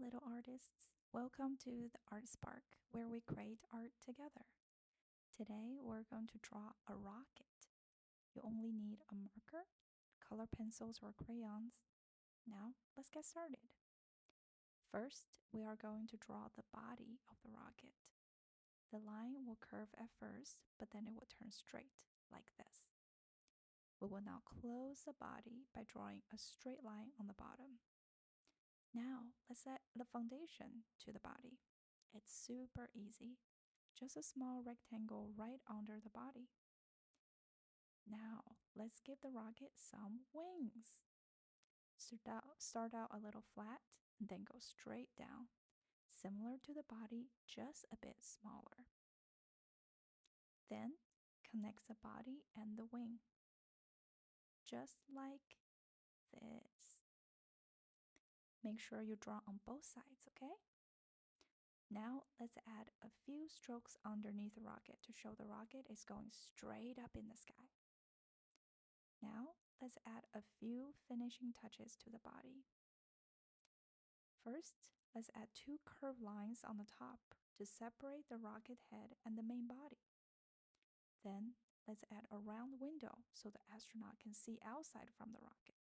little artists. Welcome to the Art Spark, where we create art together. Today, we're going to draw a rocket. You only need a marker, color pencils, or crayons. Now, let's get started. First, we are going to draw the body of the rocket. The line will curve at first, but then it will turn straight, like this. We will now close the body by drawing a straight line on the bottom. Now, let's add the foundation to the body. It's super easy. Just a small rectangle right under the body. Now, let's give the rocket some wings. Start out a little flat, and then go straight down. Similar to the body, just a bit smaller. Then, connect the body and the wing. Just like this. Make sure you draw on both sides, okay? Now let's add a few strokes underneath the rocket to show the rocket is going straight up in the sky. Now let's add a few finishing touches to the body. First, let's add two curved lines on the top to separate the rocket head and the main body. Then let's add a round window so the astronaut can see outside from the rocket.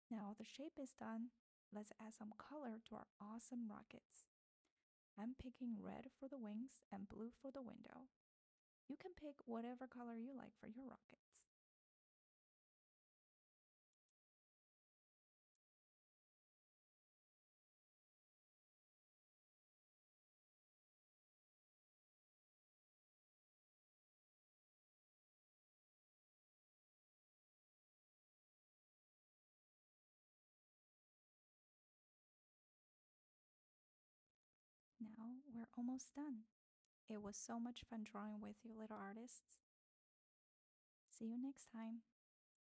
Now the shape is done. Let's add some color to our awesome rockets. I'm picking red for the wings and blue for the window. You can pick whatever color you like for your rockets. Now we're almost done. It was so much fun drawing with you, little artists. See you next time.